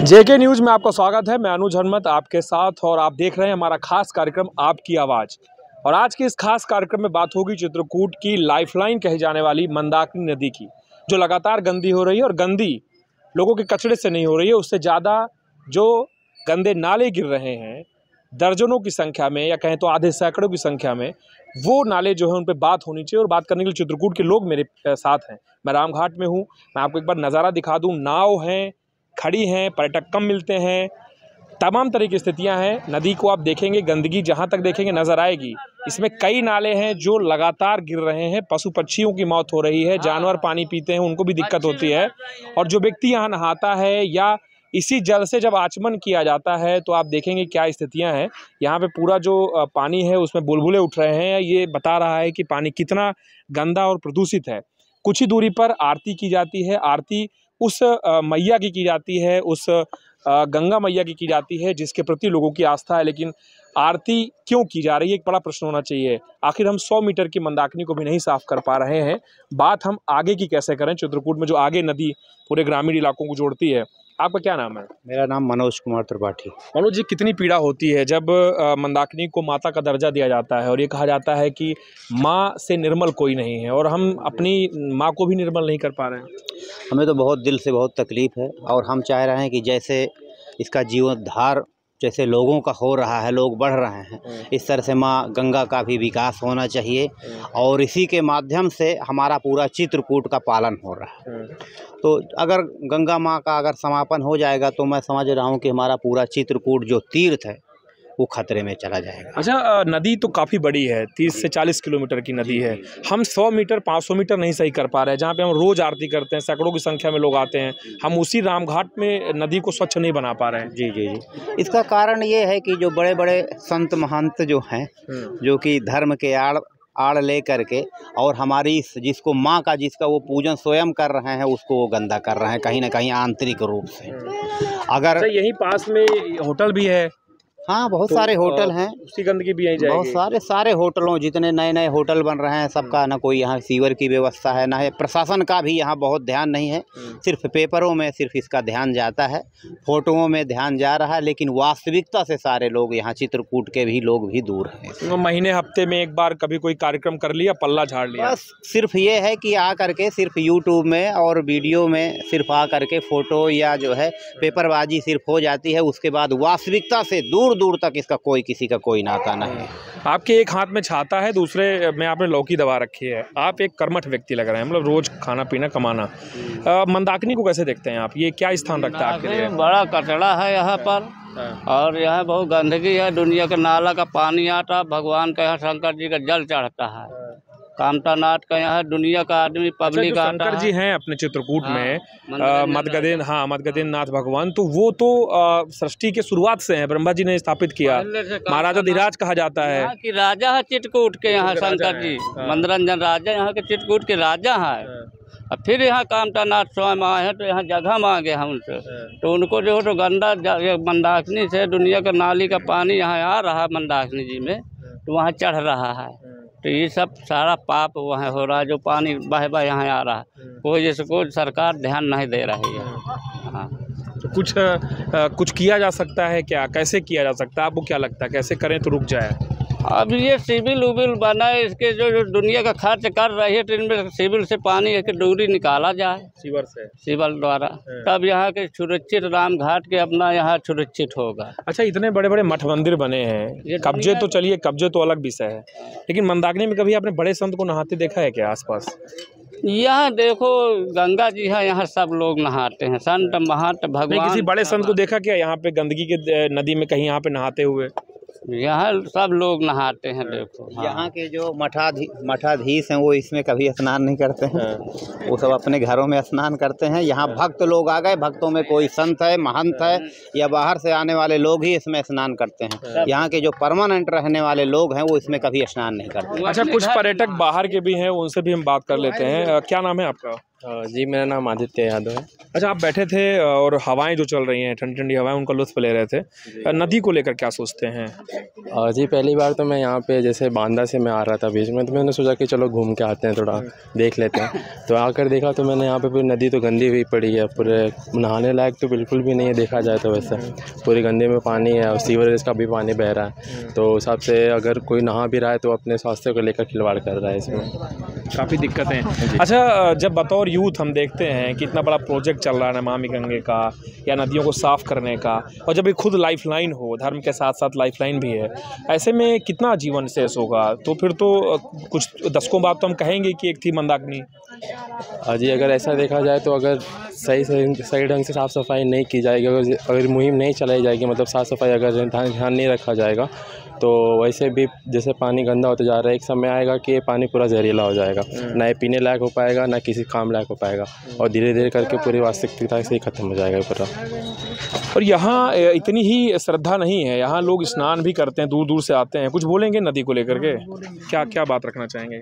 जेके news में आपका स्वागत है। मैं अनुज हनुमत आपके साथ और आप देख रहे हैं हमारा खास कार्यक्रम आपकी आवाज़। और आज के इस खास कार्यक्रम में बात होगी चित्रकूट की लाइफलाइन कही जाने वाली मंदाकिनी नदी की, जो लगातार गंदी हो रही है। और गंदी लोगों के कचरे से नहीं हो रही है, उससे ज़्यादा जो गंदे नाले गिर रहे हैं दर्जनों की संख्या में, या कहें तो आधे सैकड़ों की संख्या में, वो नाले जो है उन पर बात होनी चाहिए। और बात करने के लिए चित्रकूट के लोग मेरे साथ हैं। मैं रामघाट में हूँ। मैं आपको एक बार नज़ारा दिखा दूँ। नाव हैं, खड़ी हैं, पर्यटक कम मिलते हैं, तमाम तरह की स्थितियां हैं। नदी को आप देखेंगे, गंदगी जहां तक देखेंगे नजर आएगी। इसमें कई नाले हैं जो लगातार गिर रहे हैं, पशु पक्षियों की मौत हो रही है, जानवर पानी पीते हैं, उनको भी दिक्कत होती है। और जो व्यक्ति यहाँ नहाता है या इसी जल से जब आचमन किया जाता है तो आप देखेंगे क्या स्थितियां हैं। यहाँ पे पूरा जो पानी है उसमें बुलबुले उठ रहे हैं। ये बता रहा है कि पानी कितना गंदा और प्रदूषित है। कुछ ही दूरी पर आरती की जाती है। आरती उस मैया की जाती है, उस गंगा मैया की जाती है जिसके प्रति लोगों की आस्था है। लेकिन आरती क्यों की जा रही है, एक बड़ा प्रश्न होना चाहिए। आखिर हम 100 मीटर की मंदाकिनी को भी नहीं साफ कर पा रहे हैं। बात हम आगे की कैसे करें? चित्रकूट में जो आगे नदी पूरे ग्रामीण इलाकों को जोड़ती है। आपका क्या नाम है? मेरा नाम मनोज कुमार त्रिपाठी। मनोज जी, कितनी पीड़ा होती है जब मंदाकिनी को माता का दर्जा दिया जाता है और ये कहा जाता है कि माँ से निर्मल कोई नहीं है, और हम अपनी माँ को भी निर्मल नहीं कर पा रहे हैं। हमें तो बहुत दिल से बहुत तकलीफ़ है और हम चाह रहे हैं कि जैसे इसका जीवनोद्धार जैसे लोगों का हो रहा है, लोग बढ़ रहे हैं, इस तरह से माँ गंगा का भी विकास होना चाहिए। और इसी के माध्यम से हमारा पूरा चित्रकूट का पालन हो रहा है। तो अगर गंगा माँ का अगर समापन हो जाएगा तो मैं समझ रहा हूँ कि हमारा पूरा चित्रकूट जो तीर्थ है वो खतरे में चला जाएगा। अच्छा, नदी तो काफ़ी बड़ी है, 30 से 40 किलोमीटर की नदी है। हम 100 मीटर 500 मीटर नहीं सही कर पा रहे हैं। जहाँ पे हम रोज़ आरती करते हैं, सैकड़ों की संख्या में लोग आते हैं, हम उसी रामघाट में नदी को स्वच्छ नहीं बना पा रहे हैं। जी जी जी, इसका कारण ये है कि जो बड़े बड़े संत महंत जो हैं, जो कि धर्म के आड़ ले करके और हमारी जिसको माँ का जिसका वो पूजन स्वयं कर रहे हैं उसको वो गंदा कर रहे हैं कहीं ना कहीं आंतरिक रूप से। अगर यहीं पास में होटल भी है। हाँ, बहुत सारे होटल हैं, उसी गंदगी भी यहीं जाएगी। बहुत सारे होटलों, जितने नए नए होटल बन रहे हैं सबका ना कोई यहाँ सीवर की व्यवस्था है, ना है प्रशासन का भी यहाँ बहुत ध्यान नहीं है। सिर्फ पेपरों में सिर्फ इसका ध्यान जाता है, फोटोओं में ध्यान जा रहा है, लेकिन वास्तविकता से सारे लोग यहाँ चित्रकूट के भी लोग भी दूर हैं। महीने हफ्ते में एक बार कभी कोई कार्यक्रम कर लिया, पल्ला झाड़ लिया। बस सिर्फ ये है कि आ करके सिर्फ यूट्यूब में और वीडियो में सिर्फ आ करके फ़ोटो या जो है पेपरबाजी सिर्फ हो जाती है। उसके बाद वास्तविकता से दूर दूर तक इसका कोई किसी का कोई नाता नहीं है। आपके एक हाथ में छाता है, दूसरे में आपने लौकी दबा रखी है। आप एक कर्मठ व्यक्ति लग रहे हैं, मतलब रोज खाना पीना कमाना। मंदाकिनी को कैसे देखते हैं आप? ये क्या स्थान रखता है आपके लिए? बड़ा कचरा है यहाँ पर और यहाँ बहुत गंदगी है। दुनिया के नाला का पानी आता, भगवान का यहाँ शंकर जी का जल चढ़ता है। कामतानाथ का यहाँ दुनिया का आदमी पब्लिक आता है। शंकर जी हैं अपने चित्रकूट में, मदगदेन नाथ भगवान, तो वो तो सृष्टि के शुरुआत से हैं, ब्रह्मा जी ने स्थापित किया। महाराजा धीराज कहा जाता है कि राजा है चित्रकूट के यहाँ शंकर जी, मनोरंजन राजा यहाँ के चित्रकूट के राजा हैं। और फिर यहाँ कामतानाथ स्वयं आए हैं तो यहाँ जगह मांगे हैं उनसे, तो उनको जो तो गंदा मंदाकिनी से दुनिया का नाली का पानी यहाँ आ रहा है मंदाकिनी जी में, तो वहाँ चढ़ रहा है। तो ये सब सारा पाप वहाँ हो रहा है, जो पानी बह बह यहाँ आ रहा है। कोई जैसे कोई सरकार ध्यान नहीं दे रही है। हाँ, तो कुछ किया जा सकता है क्या? कैसे किया जा सकता है? आपको क्या लगता है कैसे करें तो रुक जाए? अब ये सिविल उबिल बना है, इसके जो दुनिया का खर्च कर रही है तो इनमें सिविल से पानी एक दूरी निकाला जाए, सीवर से, सिविल द्वारा, तब यहाँ के सुरक्षित रामघाट के अपना यहाँ सुरक्षित होगा। अच्छा, इतने बड़े बड़े मठ मंदिर बने हैं, कब्जे तो चलिए, कब्जे तो अलग विषय है, लेकिन मंदाकिनी में कभी आपने बड़े संत को नहाते देखा है क्या आसपास? यहाँ देखो गंगा जी है, यहाँ सब लोग नहाते हैं, संत महंत भगवान। किसी बड़े संत को देखा क्या यहाँ पे गंदगी के नदी में कहीं यहाँ पे नहाते हुए? यहाँ सब लोग नहाते हैं। देखो यहाँ के जो मठाधीश हैं वो इसमें कभी स्नान नहीं करते हैं। वो सब अपने घरों में स्नान करते हैं। यहाँ भक्त लोग आ गए, भक्तों में कोई संत है, महंत है या बाहर से आने वाले लोग ही इसमें स्नान करते हैं। यहाँ के जो परमानेंट रहने वाले लोग हैं वो इसमें कभी स्नान नहीं करते। अच्छा, कुछ पर्यटक बाहर के भी हैं, उनसे भी हम बात कर लेते हैं। क्या नाम है आपका? जी, मेरा नाम आदित्य यादव है। अच्छा, आप बैठे थे और हवाएं जो चल रही हैं, ठंडी ठंडी हवाएं, उनका लुत्फ़ ले रहे थे। नदी को लेकर क्या सोचते हैं? जी, पहली बार तो मैं यहाँ पे जैसे बांदा से मैं आ रहा था बीच में, तो मैंने सोचा कि चलो घूम के आते हैं, थोड़ा देख लेते हैं। तो आकर देखा तो मैंने यहाँ पे पूरी नदी तो गंदी हुई पड़ी है, पूरे नहाने लायक तो बिल्कुल भी नहीं है देखा जाए तो। वैसे पूरी गंदे में पानी है और सीवरेज का भी पानी बह रहा है, तो उस हिसाब से अगर कोई नहा भी रहा है तो अपने स्वास्थ्य को लेकर खिलवाड़ कर रहा है इसमें। काफ़ी दिक्कतें हैं। अच्छा, जब बतौर यूथ हम देखते हैं कि इतना बड़ा प्रोजेक्ट चल रहा है नमामि गंगे का या नदियों को साफ़ करने का, और जब ये खुद लाइफलाइन हो, धर्म के साथ साथ लाइफलाइन भी है, ऐसे में कितना जीवन शेष होगा? तो फिर तो कुछ दशकों बाद तो हम कहेंगे कि एक थी मंदाकिनी। जी, अगर ऐसा देखा जाए तो अगर सही ढंग से साफ़ सफाई नहीं की जाएगी, अगर मुहिम नहीं चलाई जाएगी, मतलब साफ़ सफाई अगर ध्यान नहीं रखा जाएगा, तो वैसे भी जैसे पानी गंदा होता जा रहा है, एक समय आएगा कि ये पानी पूरा जहरीला हो जाएगा, ना ये पीने लायक हो पाएगा, ना किसी काम लायक हो पाएगा, और धीरे धीरे करके पूरी वास्तविकता से ही ख़त्म हो जाएगा पूरा। और यहाँ इतनी ही श्रद्धा नहीं है, यहाँ लोग स्नान भी करते हैं, दूर दूर से आते हैं। कुछ बोलेंगे नदी को लेकर के? क्या क्या बात रखना चाहेंगे?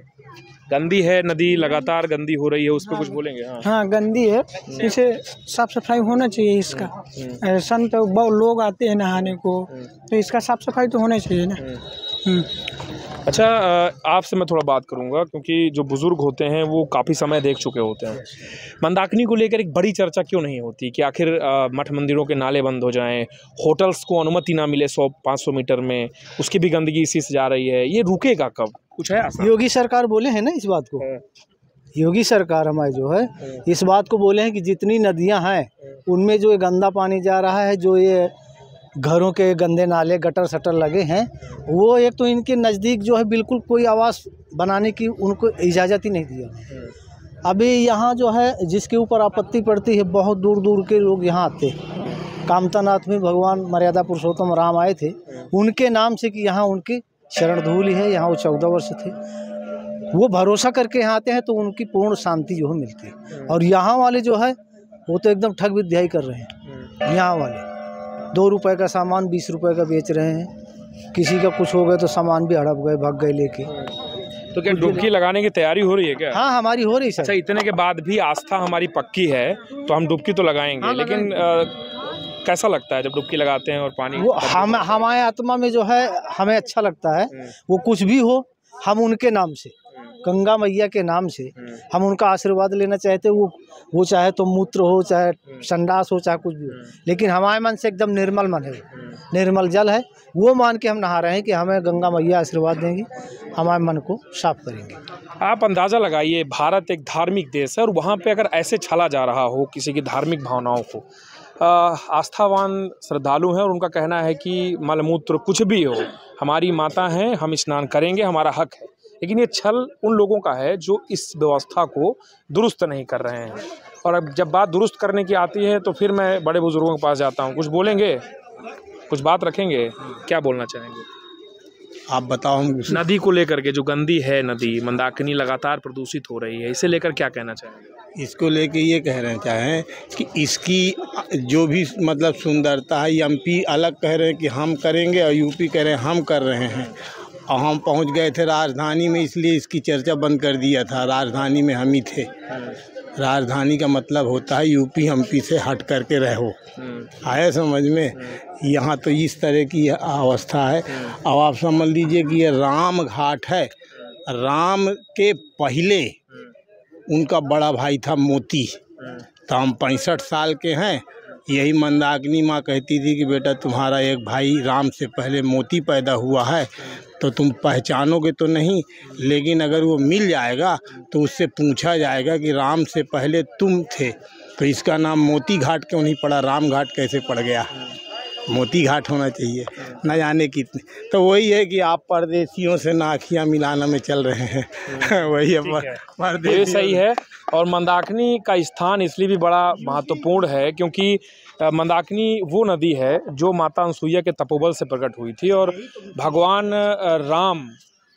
गंदी है नदी, लगातार गंदी हो रही है, उस पर कुछ बोलेंगे? हाँ, गंदी है, इसे साफ सफाई होना चाहिए इसका। संत बहुत लोग आते हैं नहाने को, तो इसका साफ सफाई तो होना चाहिए ना। अच्छा, आपसे मैं थोड़ा बात करूंगा क्योंकि जो बुज़ुर्ग होते हैं वो काफ़ी समय देख चुके होते हैं। मंदाकिनी को लेकर एक बड़ी चर्चा क्यों नहीं होती कि आखिर मठ मंदिरों के नाले बंद हो जाएं, होटल्स को अनुमति ना मिले 100-500 मीटर में, उसकी भी गंदगी इसी से जा रही है, ये रुकेगा कब? कुछ है आसान? योगी सरकार बोले हैं ना इस बात को। योगी सरकार हमारे जो है इस बात को बोले हैं कि जितनी नदियां हैं उनमें जो ये गंदा पानी जा रहा है, जो ये घरों के गंदे नाले गटर सटर लगे हैं, वो एक तो इनके नज़दीक जो है बिल्कुल कोई आवास बनाने की उनको इजाज़त ही नहीं दिया। अभी यहाँ जो है जिसके ऊपर आपत्ति पड़ती है, बहुत दूर दूर के लोग यहाँ आते हैं। कामतानाथ में भगवान मर्यादा पुरुषोत्तम राम आए थे, उनके नाम से कि यहाँ उनकी शरण धूलि है, यहाँ वो 14 वर्ष थे, वो भरोसा करके यहाँ आते हैं तो उनकी पूर्ण शांति जो है मिलती है। और यहाँ वाले जो है वो तो एकदम ठग विद्याई कर रहे हैं। यहाँ वाले 2 रुपए का सामान 20 रुपए का बेच रहे हैं, किसी का कुछ हो गया तो सामान भी हड़प गए, भाग गए लेके। तो क्या डुबकी लगाने की तैयारी हो रही है क्या? हाँ, हमारी हो रही है। अच्छा, इतने के बाद भी आस्था हमारी पक्की है तो हम डुबकी तो लगाएंगे। हाँ, लेकिन कैसा लगता है जब डुबकी लगाते हैं और पानी? वो हमारे आत्मा में जो है हमें अच्छा लगता है। वो कुछ भी हो, हम उनके नाम से, गंगा मैया के नाम से हम उनका आशीर्वाद लेना चाहते। वो चाहे तो मूत्र हो, चाहे संडास हो, चाहे कुछ भी हो, लेकिन हमारे मन से एकदम निर्मल मन है, निर्मल जल है, वो मान के हम नहा रहे हैं कि हमें गंगा मैया आशीर्वाद देंगी, हमारे मन को साफ करेंगे। आप अंदाज़ा लगाइए, भारत एक धार्मिक देश है और वहाँ पे अगर ऐसे छला जा रहा हो किसी की धार्मिक भावनाओं को, आस्थावान श्रद्धालु हैं और उनका कहना है कि मलमूत्र कुछ भी हो, हमारी माता हैं, हम स्नान करेंगे, हमारा हक है। लेकिन ये छल उन लोगों का है जो इस व्यवस्था को दुरुस्त नहीं कर रहे हैं। और अब जब बात दुरुस्त करने की आती है तो फिर मैं बड़े बुजुर्गों के पास जाता हूँ। कुछ बोलेंगे, कुछ बात रखेंगे, क्या बोलना चाहेंगे? आप बताओ। हम नदी को लेकर के, जो गंदी है नदी मंदाकिनी, लगातार प्रदूषित हो रही है, इसे लेकर क्या कहना चाहेंगे? इसको लेके ये कहना चाहें कि इसकी जो भी मतलब सुंदरता है, एमपी अलग कह रहे हैं कि हम करेंगे और यूपी कह रहे हैं हम कर रहे हैं, और हम पहुंच गए थे राजधानी में, इसलिए इसकी चर्चा बंद कर दिया था। राजधानी में हम ही थे। राजधानी का मतलब होता है यूपी एमपी से हट करके रहो। आया समझ में? यहाँ तो इस तरह की अवस्था है। अब आप समझ लीजिए कि ये राम घाट है। राम के पहले उनका बड़ा भाई था मोती। तो हम 65 साल के हैं। यही मंदाकिनी माँ कहती थी कि बेटा तुम्हारा एक भाई राम से पहले मोती पैदा हुआ है, तो तुम पहचानोगे तो नहीं, लेकिन अगर वो मिल जाएगा तो उससे पूछा जाएगा कि राम से पहले तुम थे, तो इसका नाम मोती घाट क्यों नहीं पड़ा, राम घाट कैसे पड़ गया? मोती घाट होना चाहिए। न जाने कितने। तो वही है कि आप परदेशियों से नाखियाँ मिलाना में चल रहे हैं। वही है, ये सही है। और मंदाकिनी का स्थान इसलिए भी बड़ा महत्वपूर्ण है क्योंकि मंदाकिनी वो नदी है जो माता अनसुईया के तपोबल से प्रकट हुई थी। और भगवान राम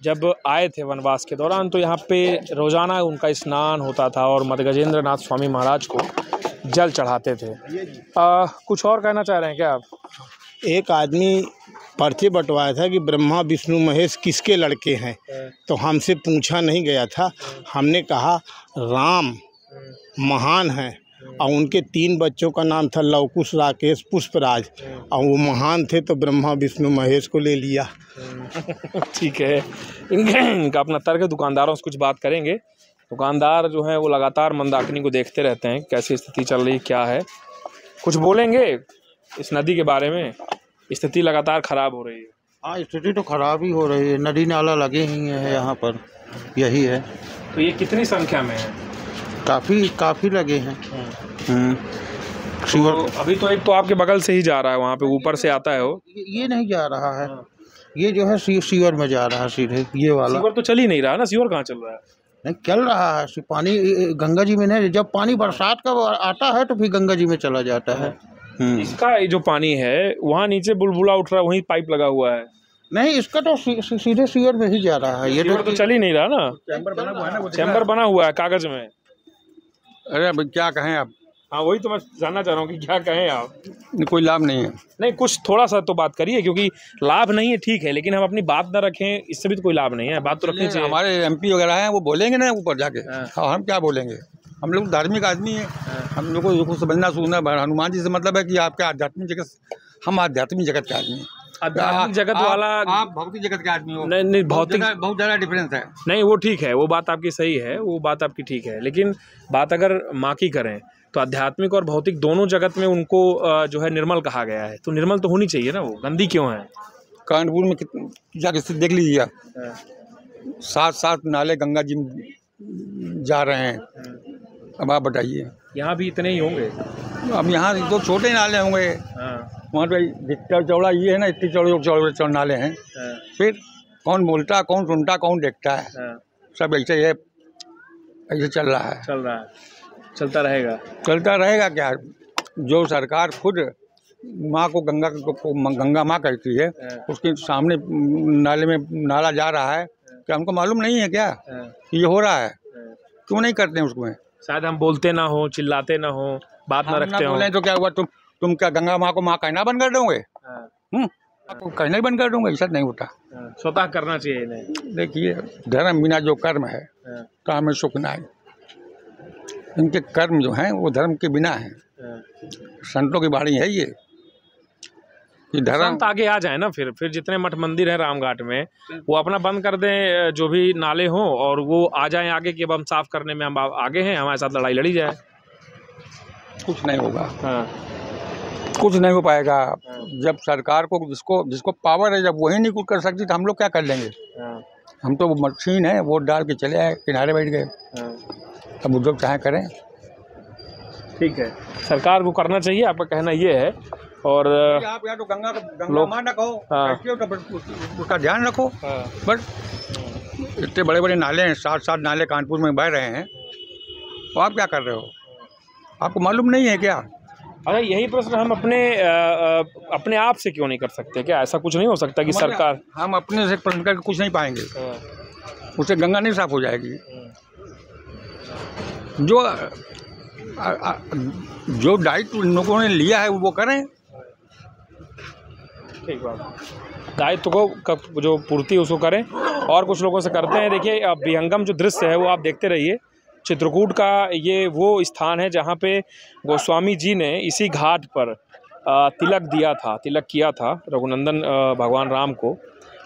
जब आए थे वनवास के दौरान तो यहाँ पे रोज़ाना उनका स्नान होता था और मदगजेंद्र नाथ स्वामी महाराज को जल चढ़ाते थे। कुछ और कहना चाह रहे हैं क्या आप? एक आदमी पर्चे बंटवाया था कि ब्रह्मा विष्णु महेश किसके लड़के हैं, तो हमसे पूछा नहीं गया था। हमने कहा राम महान हैं, और उनके 3 बच्चों का नाम था लवकुश, राकेश, पुष्पराज, और वो महान थे तो ब्रह्मा विष्णु महेश को ले लिया। ठीक है, इनका अपना तर्क है। दुकानदारों से कुछ बात करेंगे। दुकानदार जो है वो लगातार मंदाकिनी को देखते रहते हैं, कैसी स्थिति चल रही क्या है, कुछ बोलेंगे इस नदी के बारे में। स्थिति लगातार खराब हो रही है। हाँ, स्थिति तो खराब ही हो रही है, नदी नाला लगे ही हैं यहाँ पर, यही है। तो ये कितनी संख्या में है? काफ़ी लगे हैं। तो अभी तो एक तो आपके बगल से ही जा रहा है, वहाँ पे ऊपर से आता है वो। ये नहीं जा रहा है, ये जो है सीवर में जा रहा है सीधे, ये वाला। सीवर तो चल ही नहीं रहा ना, सीवर कहाँ चल रहा है? नहीं चल रहा है, पानी गंगा जी में नहीं, जब पानी बरसात का आता है तो फिर गंगा जी में चला जाता है। इसका ये जो पानी है वहाँ नीचे बुलबुला उठ रहा है, वहीं पाइप लगा हुआ है। नहीं, इसका तो सीधे सीवर में ही जा रहा है। ये तो चल ही नहीं रहा ना, चैम्बर बना हुआ है ना, चैम्बर बना हुआ है कागज में। अरे अब क्या कहें आप? हाँ, वही तो मैं जानना चाह रहा हूँ कि क्या कहें आप। कोई लाभ नहीं है। नहीं, कुछ थोड़ा सा तो बात करिए, क्योंकि लाभ नहीं है ठीक है, लेकिन हम अपनी बात ना रखें इससे भी तो कोई लाभ नहीं है। बात तो रखनी चाहिए। हमारे MP वगैरह हैं, वो बोलेंगे ना ऊपर जाके। हाँ, हम क्या बोलेंगे? हम लोग धार्मिक आदमी हैं, हम लोग को समझना सूझना। हनुमान जी से मतलब है कि आपके आध्यात्मिक जगत, हम आध्यात्मिक जगत के आदमी हैं। आध्यात्मिक जगत वाला, आप भौतिक जगत के आदमी हो। नहीं, भौतिक बहुत ज़्यादा डिफरेंस है। नहीं, वो ठीक है, वो बात आपकी सही है, वो बात आपकी ठीक है, लेकिन बात अगर माँ की करें तो आध्यात्मिक और भौतिक दोनों जगत में उनको जो है निर्मल कहा गया है, तो निर्मल तो होनी चाहिए ना, वो गंदी क्यों है? कानपुर में जाके देख लीजिए आप, 7 नाले गंगा जी में जा रहे हैं। अब आप बताइए, यहाँ भी इतने ही होंगे? अब यहाँ तो छोटे नाले होंगे, वहाँ पे जितना चौड़ा ये है ना, इतने चौड़े नाले हैं। फिर कौन बोलता, कौन सुनता, कौन देखता है? सब ऐसे है, ऐसे चल रहा है, चलता रहेगा क्या? जो सरकार खुद माँ को गंगा माँ कहती है, उसके सामने नाले में नाला जा रहा है, क्या हमको मालूम नहीं है क्या कि ये हो रहा है? क्यों नहीं करते हैं उसको? शायद हम बोलते ना हो, चिल्लाते ना हो, बात ना रखते हो। तो क्या हुआ? तुम क्या गंगा माँ को माँ कहना बंद कर दोगे? कहना ही बंद कर दूंगा? ऐसा नहीं होता, स्वतः करना चाहिए इन्हें। देखिए, धर्म बिना जो कर्म है तो हमें सुख ना है। इनके कर्म जो हैं वो धर्म के बिना है। संतों की बाणी है ये कि धर्म संत आगे आ जाए ना, फिर जितने मठ मंदिर हैं रामघाट में, वो अपना बंद कर दें, जो भी नाले हों, और वो आ जाएं आगे कि अब हम साफ करने में हम आगे हैं, हमारे साथ लड़ाई लड़ी जाए। कुछ नहीं होगा। कुछ नहीं हो पाएगा। जब सरकार को जिसको पावर है, जब वही नहीं कुछ कर सकती तो हम लोग क्या कर लेंगे? हम तो मशीन है, वोट डाल के चले आए, किनारे बैठ गए। अब उद्योग चाहे करें। ठीक है, सरकार को करना चाहिए, आपका कहना ये है। और आप या तो गंगा माँ ना कहो, तो उसका ध्यान रखो। बट इतने बड़े बड़े नाले हैं, 7 नाले कानपुर में बह रहे हैं, तो आप क्या कर रहे हो? आपको मालूम नहीं है क्या? अरे यही प्रश्न हम अपने आप से क्यों नहीं कर सकते? क्या ऐसा कुछ नहीं हो सकता कि सरकार? हम अपने से प्रश्न करके कुछ नहीं पाएंगे, उससे गंगा नहीं साफ हो जाएगी। जो दायित्व लोगों ने लिया है वो करें। ठीक बात, दायित्व को जो पूर्ति उसको करें, और कुछ लोगों से करते हैं। देखिए, विहंगम जो दृश्य है वो आप देखते रहिए। चित्रकूट का ये वो स्थान है जहाँ पे गोस्वामी जी ने इसी घाट पर तिलक किया था रघुनंदन भगवान राम को,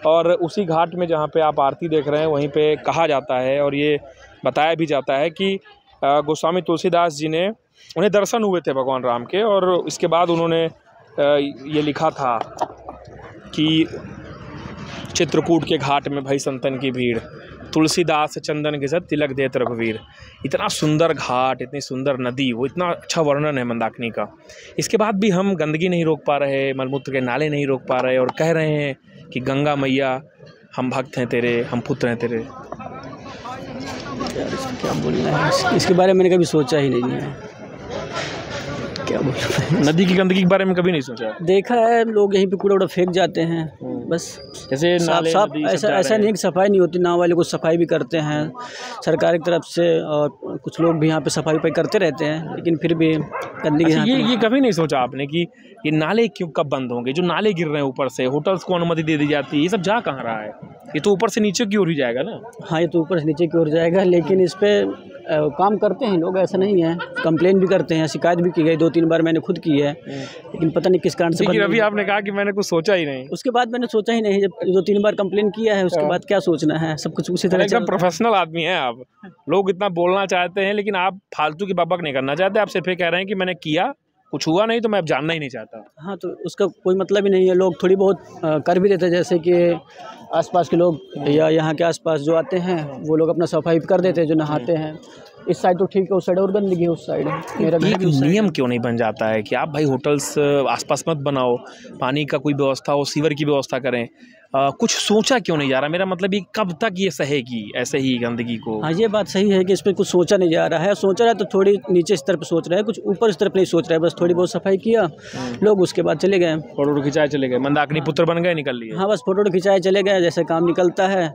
और उसी घाट में जहाँ पे आप आरती देख रहे हैं वहीं पे कहा जाता है, और ये बताया भी जाता है कि गोस्वामी तुलसीदास जी ने, उन्हें दर्शन हुए थे भगवान राम के, और इसके बाद उन्होंने ये लिखा था कि चित्रकूट के घाट में भई संतन की भीड़, तुलसीदास चंदन के साथ तिलक देत रघुवीर। इतना सुंदर घाट, इतनी सुंदर नदी, वो इतना अच्छा वर्णन है मंदाकिनी का। इसके बाद भी हम गंदगी नहीं रोक पा रहे, मलमूत्र के नाले नहीं रोक पा रहे, और कह रहे हैं कि गंगा मैया हम भक्त हैं तेरे, हम पुत्र हैं तेरे। यार इसको क्या बोलना है, इसके बारे में मैंने कभी सोचा ही नहीं है। क्या बोलूं, नदी की गंदगी के बारे में कभी नहीं सोचा? देखा है, लोग यहीं पे कूड़ा उड़ा फेंक जाते हैं, बस जैसे साफ ऐसा नहीं कि सफाई नहीं होती। नाव वाले कुछ सफाई भी करते हैं सरकार की तरफ से, और कुछ लोग भी यहाँ पे सफाई करते रहते हैं, लेकिन फिर भी गंदगी। ये कभी नहीं सोचा आपने कि ये नाले क्यों कब बंद होंगे? जो नाले गिर रहे हैं ऊपर से, होटल्स को अनुमति दे दी जाती है, ये सब जा कहाँ रहा है? ये तो ऊपर से नीचे की ओर ही जाएगा ना। हाँ, ये तो ऊपर से नीचे की ओर जाएगा, लेकिन इस पर काम करते हैं लोग, ऐसा नहीं है, कंप्लेन भी करते हैं, शिकायत भी की गई 2-3 बार मैंने खुद की है, लेकिन पता नहीं किस कारण से। लेकिन अभी आपने कहा कि मैंने कुछ सोचा ही नहीं। उसके बाद मैंने सोचा ही नहीं, जब 2-3 बार कंप्लेन किया है उसके बाद क्या सोचना है, सब कुछ उसी तरह। एकदम प्रोफेशनल आदमी हैं आप। लोग इतना बोलना चाहते हैं लेकिन आप फालतू की बकबक नहीं करना चाहते, आप सिर्फ ये कह रहे हैं कि मैंने किया, कुछ हुआ नहीं तो मैं अब जानना ही नहीं चाहता। हाँ, तो उसका कोई मतलब ही नहीं है। लोग थोड़ी बहुत कर भी देते हैं, जैसे कि आसपास के लोग या यहाँ के आसपास जो आते हैं वो लोग अपना सफाई कर देते हैं, जो नहाते हैं। इस साइड तो ठीक है, उस साइड और गंदगी है, उस साइड है। मेरा घर भी उस साइड। नियम क्यों नहीं बन जाता है कि आप भाई होटल्स आसपास मत बनाओ, पानी का कोई व्यवस्था हो, सीवर की व्यवस्था करें? कुछ सोचा क्यों नहीं जा रहा? मेरा मतलब ये कब तक ये सहेगी ऐसे ही गंदगी को? हाँ, ये बात सही है कि इस पर कुछ सोचा नहीं जा रहा है। सोचा रहा है तो थोड़ी नीचे स्तर पर सोच रहा है, कुछ ऊपर स्तर पर नहीं सोच रहा है। बस थोड़ी बहुत सफाई किया, लोग उसके बाद चले गए, फोटो खिंचाए चले गए, मंदाकिनी पुत्र बन गए, निकल लिए। हाँ, बस फोटो खिंचाए चले गए, जैसे काम निकलता है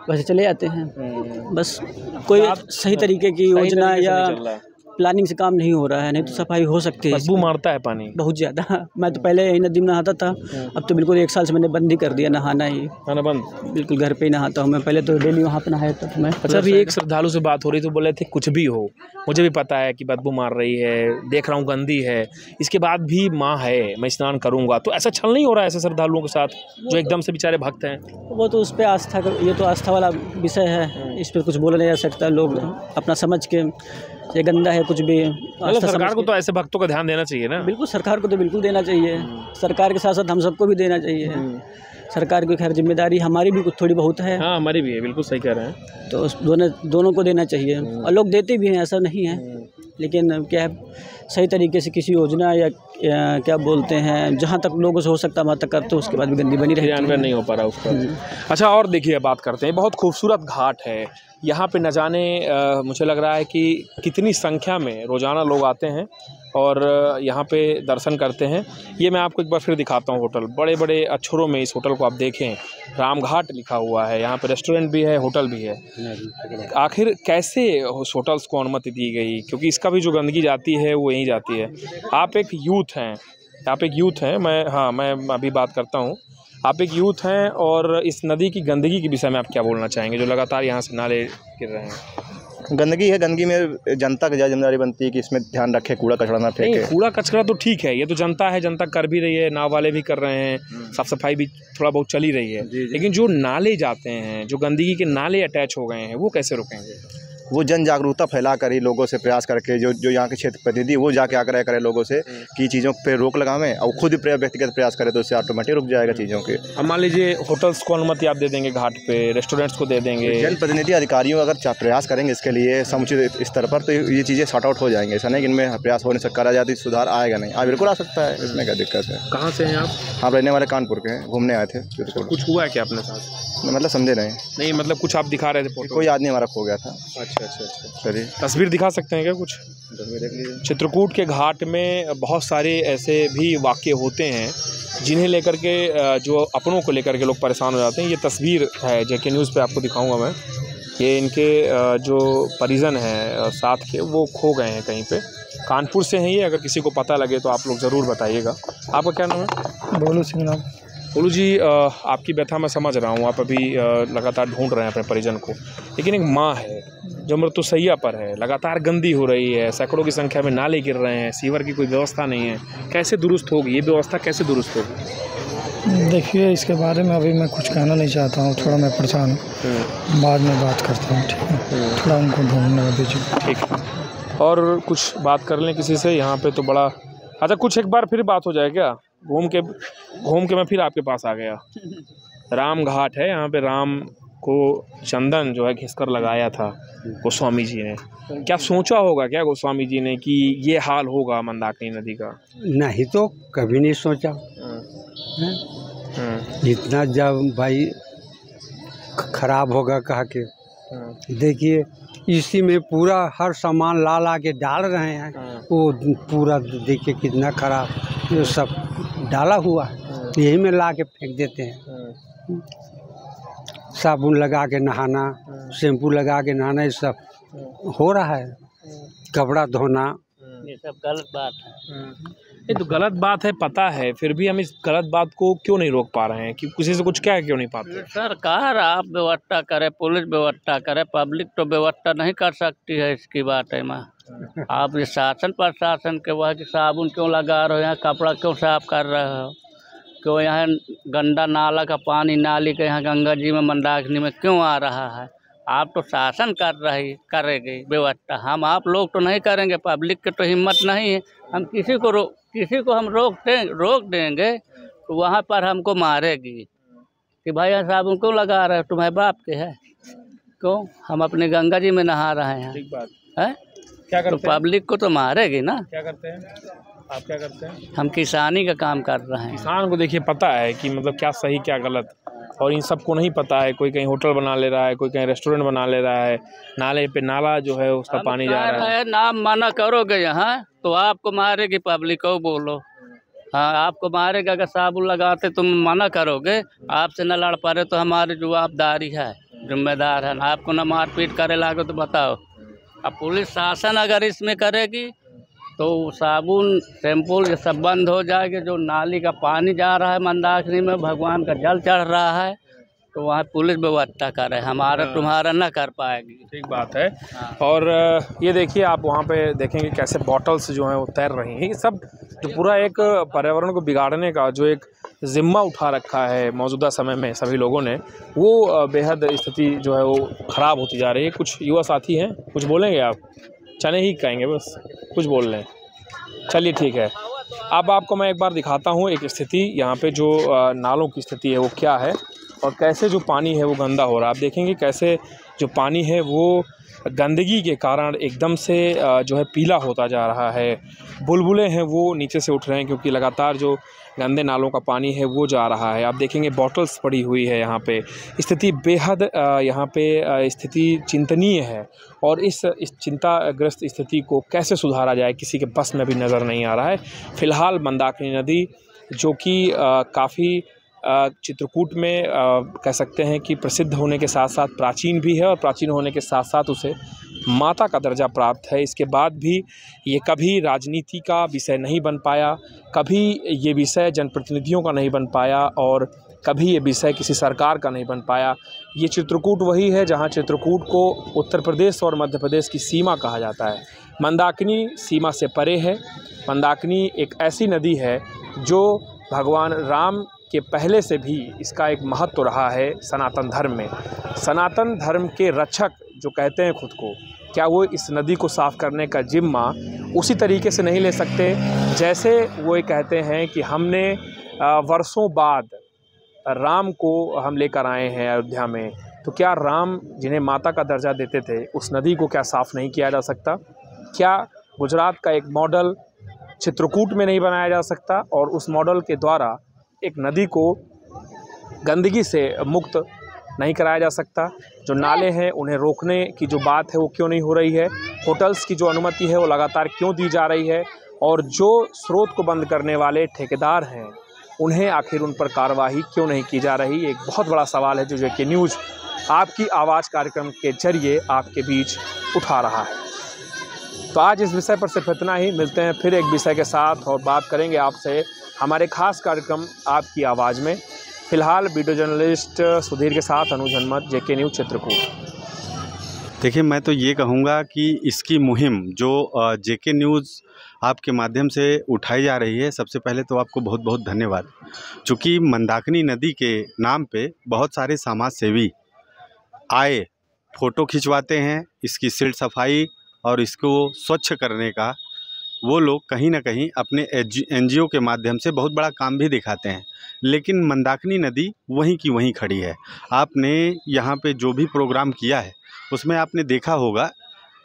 वैसे चले जाते हैं। बस कोई सही तरीके की योजना या प्लानिंग से काम नहीं हो रहा है, नहीं तो सफाई हो सकती है। बदबू मारता है पानी बहुत ज़्यादा। मैं तो पहले यही नदी में नहाता था, अब तो बिल्कुल 1 साल से मैंने बंद ही कर दिया नहाना ही। नहाना बंद? बिल्कुल घर पे ही नहाता हूँ मैं, पहले तो डेली वहाँ पे नहाया था मैं। अच्छा, अभी एक श्रद्धालु से बात हो रही तो बोले थे कुछ भी हो, मुझे भी पता है कि बदबू मार रही है, देख रहा हूँ गंदी है, इसके बाद भी माँ है, मैं स्नान करूँगा। तो ऐसा छल नहीं हो रहा है ऐसे श्रद्धालुओं के साथ जो एकदम से बेचारे भक्त हैं? वो तो उस पर आस्था, ये तो आस्था वाला विषय है, इस पर कुछ बोला नहीं जा सकता। लोग अपना समझ के, ये गंदा है कुछ भी। सरकार को तो ऐसे भक्तों का ध्यान देना चाहिए ना? बिल्कुल, सरकार को तो बिल्कुल देना चाहिए। सरकार के साथ साथ हम सबको भी देना चाहिए। सरकार की खैर जिम्मेदारी हमारी भी कुछ थोड़ी बहुत है। हाँ, हमारी भी है, बिल्कुल सही कह रहे हैं। तो दोनों को देना चाहिए, और लोग देते भी हैं, ऐसा नहीं है। लेकिन क्या है, सही तरीके से किसी योजना या क्या बोलते हैं, जहाँ तक लोगों से हो सकता है वहाँ तक करते, उसके बाद भी गंदी बनी रहती है, नहीं हो पा रहा उसका। अच्छा, और देखिए बात करते हैं, बहुत खूबसूरत घाट है यहाँ पे, न जाने मुझे लग रहा है कि कितनी संख्या में रोज़ाना लोग आते हैं और यहाँ पे दर्शन करते हैं। ये मैं आपको एक बार फिर दिखाता हूँ होटल, बड़े बड़े अक्षरों में इस होटल को आप देखें, रामघाट लिखा हुआ है। यहाँ पे रेस्टोरेंट भी है, होटल भी है। आखिर कैसे उस होटल्स को अनुमति दी गई? क्योंकि इसका भी जो गंदगी जाती है वो यहीं जाती है। आप एक यूथ हैं, मैं अभी बात करता हूँ। आप एक यूथ हैं और इस नदी की गंदगी के विषय में आप क्या बोलना चाहेंगे, जो लगातार यहाँ से नाले गिर रहे हैं? गंदगी है, गंदगी में जनता की जिम्मेदारी बनती है कि इसमें ध्यान रखे, कूड़ा कचरा ना फेंके। कूड़ा कचरा तो ठीक है, ये तो जनता है, जनता कर भी रही है, नाव वाले भी कर रहे हैं, साफ सफाई भी थोड़ा बहुत चली रही है। लेकिन जो नाले जाते हैं, जो गंदगी के नाले अटैच हो गए हैं, वो कैसे रोकेंगे? वो जन जागरूकता फैला कर ही लोगों से प्रयास करके, जो यहाँ के क्षेत्र प्रतिनिधि वो जाके आग्रह करे लोगों से कि चीज़ों पे रोक लगावें, और खुद व्यक्तिगत प्रयास करे तो उससे ऑटोमेटिक रुक जाएगा चीज़ों के। अब मान लीजिए होटल्स को अनुमति आप दे देंगे घाट पे, रेस्टोरेंट्स को दे देंगे, जनप्रतिनिधि अधिकारियों अगर प्रयास करेंगे इसके लिए समुचित स्तर पर, तो ये चीज़ें सॉर्ट आउट हो जाएंगे। ऐसा नहीं कि इनमें प्रयास होने से करा जाती सुधार आएगा नहीं, बिल्कुल आ सकता है, इसमें क्या दिक्कत है। कहाँ से हैं आप? आप रहने वाले कानपुर के हैं, घूमने आए थे। कुछ हुआ है क्या अपने साथ? मतलब समझे नहीं, मतलब कुछ आप दिखा रहे थे? कोई आदमी हमारा खो गया था। अच्छा। तस्वीर दिखा सकते हैं क्या कुछ? देख लीजिए। चित्रकूट के घाट में बहुत सारे ऐसे भी वाक़ये होते हैं जिन्हें लेकर के, जो अपनों को लेकर के लोग परेशान हो जाते हैं। ये तस्वीर है जेके न्यूज़ पे आपको दिखाऊंगा मैं। ये इनके जो परिजन हैं साथ के, वो खो गए हैं कहीं पे, कानपुर से हैं ये। अगर किसी को पता लगे तो आप लोग ज़रूर बताइएगा। आपका क्या नाम है? बोलू सिंह नाम। बोलू जी, आपकी व्यथा मैं समझ रहा हूँ, आप अभी लगातार ढूंढ रहे हैं अपने परिजन को, लेकिन एक माँ है जो मृत्युशैया पर है, लगातार गंदी हो रही है, सैकड़ों की संख्या में नाले गिर रहे हैं, सीवर की कोई व्यवस्था नहीं है। कैसे दुरुस्त होगी ये व्यवस्था, कैसे दुरुस्त होगी? देखिए, इसके बारे में अभी मैं कुछ कहना नहीं चाहता हूँ, थोड़ा मैं परेशान हूँ, बाद में बात करता हूँ, ठीक है? थोड़ा उनको ढूंढने दीजिए। ठीक है, और कुछ बात कर लें किसी से यहाँ पे तो बड़ा। अच्छा, कुछ एक बार फिर बात हो जाए क्या? घूम के मैं फिर आपके पास आ गया। राम घाट है, यहाँ पे राम को चंदन जो है घिसकर लगाया था गोस्वामी जी ने। क्या सोचा होगा क्या गोस्वामी जी ने कि ये हाल होगा मंदाकिनी नदी का? नहीं, तो कभी नहीं सोचा। इतना जब भाई खराब होगा कहा के, देखिए इसी में पूरा हर सामान ला के डाल रहे हैं, वो पूरा देखिए कितना खराब, ये सब डाला हुआ है, यही में ला के फेंक देते हैं। साबुन लगा के नहाना, शैम्पू लगा के नहाना, ये सब हो रहा है। कपड़ा धोना, ये सब गलत बात है। ये तो गलत बात है, पता है, फिर भी हम इस गलत बात को क्यों नहीं रोक पा रहे हैं? कि किसी से कुछ कह क्यों नहीं पाते? सरकार आप व्यवस्था करे, पुलिस व्यवस्था करे, पब्लिक तो व्यवस्था नहीं कर सकती है। इसकी बात है माँ, आप ये शासन प्रशासन के वह कि साबुन क्यों लगा रहे हो, यहाँ कपड़ा क्यों साफ कर रहे हो, क्यों यहाँ गंदा नाला का पानी नाली का यहाँ गंगा जी में मंदाकिनी में क्यों आ रहा है? आप तो शासन करेंगे व्यवस्था, हम आप लोग तो नहीं करेंगे। पब्लिक की तो हिम्मत नहीं है। हम किसी को हम रोक देंगे तो वहाँ पर हमको मारेगी कि भाई यहाँ साबुन क्यों लगा रहे हो, तुम्हारे बाप के है क्यों? हम अपने गंगा जी में नहा रहे हैं, ठीक बात है क्या तो करते हैं? पब्लिक को तो मारेगी ना। क्या करते हैं आप? क्या करते हैं? हम किसानी का काम कर रहे हैं। किसान को देखिए पता है कि मतलब क्या सही क्या गलत, और इन सबको नहीं पता है। कोई कहीं होटल बना ले रहा है, कोई कहीं रेस्टोरेंट बना ले रहा है, नाले पे नाला जो है उसका पानी जा रहा है। नाम मना करोगे यहाँ तो आपको मारेगी पब्लिक को, बोलो। हाँ, आपको मारेगा। अगर साबुन लगाते तुम मना करोगे, आपसे न लड़ पा रहे तो हमारी जवाबदारी है, जिम्मेदार है। आपको न मारपीट करे लागो तो बताओ। अब पुलिस शासन अगर इसमें करेगी तो साबुन शैम्पूल ये सब बंद हो जाएगा। जो नाली का पानी जा रहा है मंदाकिनी में, भगवान का जल चढ़ रहा है, तो वहाँ पुलिस व्यवस्था करे, हमारा तुम्हारा न कर पाएगी। ठीक बात है। और ये देखिए आप वहाँ पे देखेंगे कैसे बॉटल्स जो हैं वो तैर रही हैं। ये सब जो पूरा एक पर्यावरण को बिगाड़ने का जो एक ज़िम्मा उठा रखा है मौजूदा समय में सभी लोगों ने, वो बेहद स्थिति जो है वो ख़राब होती जा रही है। कुछ युवा साथी हैं, कुछ बोलेंगे आप? चने ही कहेंगे बस, कुछ बोल रहे हैं? चलिए ठीक है। अब आपको मैं एक बार दिखाता हूँ एक स्थिति यहाँ पे, जो नालों की स्थिति है वो क्या है और कैसे जो पानी है वो गंदा हो रहा है। आप देखेंगे कैसे जो पानी है वो गंदगी के कारण एकदम से जो है पीला होता जा रहा है। बुलबुले हैं वो नीचे से उठ रहे हैं क्योंकि लगातार जो गंदे नालों का पानी है वो जा रहा है। आप देखेंगे बॉटल्स पड़ी हुई है यहाँ पे। स्थिति बेहद यहाँ पे स्थिति चिंतनीय है और इस चिंताग्रस्त स्थिति को कैसे सुधारा जाए किसी के बस में भी नज़र नहीं आ रहा है। फ़िलहाल मंदाकिनी नदी जो कि काफ़ी चित्रकूट में कह सकते हैं कि प्रसिद्ध होने के साथ साथ प्राचीन भी है और प्राचीन होने के साथ साथ उसे माता का दर्जा प्राप्त है। इसके बाद भी ये कभी राजनीति का विषय नहीं बन पाया, कभी ये विषय जनप्रतिनिधियों का नहीं बन पाया और कभी ये विषय किसी सरकार का नहीं बन पाया। ये चित्रकूट वही है जहाँ चित्रकूट को उत्तर प्रदेश और मध्य प्रदेश की सीमा कहा जाता है। मंदाकिनी सीमा से परे है। मंदाकिनी एक ऐसी नदी है जो भगवान राम के पहले से भी इसका एक महत्व रहा है सनातन धर्म में। सनातन धर्म के रक्षक जो कहते हैं खुद को, क्या वो इस नदी को साफ़ करने का जिम्मा उसी तरीके से नहीं ले सकते जैसे वो ये कहते हैं कि हमने वर्षों बाद राम को हम लेकर आए हैं अयोध्या में, तो क्या राम जिन्हें माता का दर्जा देते थे उस नदी को क्या साफ़ नहीं किया जा सकता? क्या गुजरात का एक मॉडल चित्रकूट में नहीं बनाया जा सकता और उस मॉडल के द्वारा एक नदी को गंदगी से मुक्त नहीं कराया जा सकता? जो नाले हैं उन्हें रोकने की जो बात है वो क्यों नहीं हो रही है? होटल्स की जो अनुमति है वो लगातार क्यों दी जा रही है? और जो स्रोत को बंद करने वाले ठेकेदार हैं उन्हें आखिर उन पर कार्रवाई क्यों नहीं की जा रही? एक बहुत बड़ा सवाल है जो जेके न्यूज़ आपकी आवाज़ कार्यक्रम के जरिए आपके बीच उठा रहा है। तो आज इस विषय पर सिर्फ इतना ही। मिलते हैं फिर एक विषय के साथ और बात करेंगे आपसे हमारे खास कार्यक्रम आपकी आवाज़ में। फ़िलहाल वीडियो जर्नलिस्ट सुधीर के साथ अनुज हनुमत, जेके न्यूज़ चित्रकूट। देखिए, मैं तो ये कहूँगा कि इसकी मुहिम जो जेके न्यूज़ आपके माध्यम से उठाई जा रही है, सबसे पहले तो आपको बहुत बहुत धन्यवाद। चूँकि मंदाकिनी नदी के नाम पे बहुत सारे समाज सेवी आए, फ़ोटो खिंचवाते हैं, इसकी सिल्ट सफाई और इसको स्वच्छ करने का वो लोग कहीं ना कहीं अपने एनजीओ के माध्यम से बहुत बड़ा काम भी दिखाते हैं, लेकिन मंदाकिनी नदी वहीं की वहीं खड़ी है। आपने यहाँ पे जो भी प्रोग्राम किया है उसमें आपने देखा होगा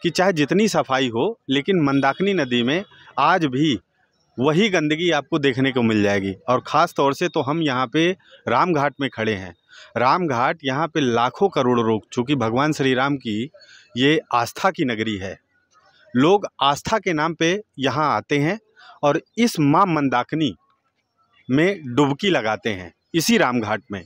कि चाहे जितनी सफाई हो, लेकिन मंदाकिनी नदी में आज भी वही गंदगी आपको देखने को मिल जाएगी। और ख़ास तौर से तो हम यहाँ पे राम घाट में खड़े हैं। राम घाट यहाँ पे लाखों करोड़ लोग, चूँकि भगवान श्री राम की ये आस्था की नगरी है, लोग आस्था के नाम पे यहाँ आते हैं और इस माँ मंदाकिनी में डुबकी लगाते हैं, इसी राम घाट में।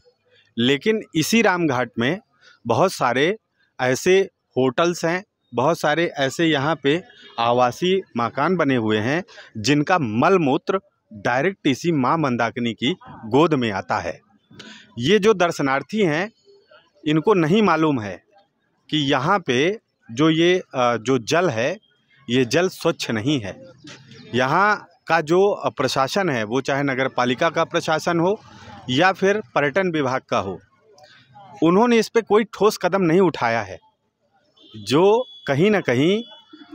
लेकिन इसी राम घाट में बहुत सारे ऐसे होटल्स हैं, बहुत सारे ऐसे यहाँ पे आवासीय मकान बने हुए हैं जिनका मल मूत्र डायरेक्ट इसी माँ मंदाकिनी की गोद में आता है। ये जो दर्शनार्थी हैं इनको नहीं मालूम है कि यहाँ पे जो जल है ये जल स्वच्छ नहीं है। यहाँ का जो प्रशासन है वो चाहे नगर पालिका का प्रशासन हो या फिर पर्यटन विभाग का हो, उन्होंने इस पे कोई ठोस कदम नहीं उठाया है। जो कहीं ना कहीं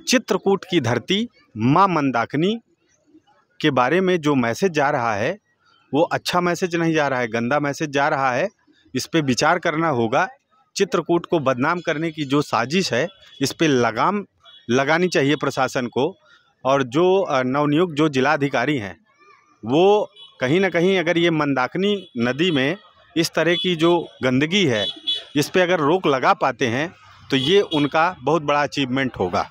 चित्रकूट की धरती माँ मंदाकिनी के बारे में जो मैसेज जा रहा है वो अच्छा मैसेज नहीं जा रहा है, गंदा मैसेज जा रहा है। इस पे विचार करना होगा। चित्रकूट को बदनाम करने की जो साजिश है इस पे लगाम लगानी चाहिए प्रशासन को। और जो नवनियुक्त जो जिलाधिकारी हैं वो कहीं ना कहीं अगर ये मंदाकिनी नदी में इस तरह की जो गंदगी है इस पे अगर रोक लगा पाते हैं तो ये उनका बहुत बड़ा अचीवमेंट होगा।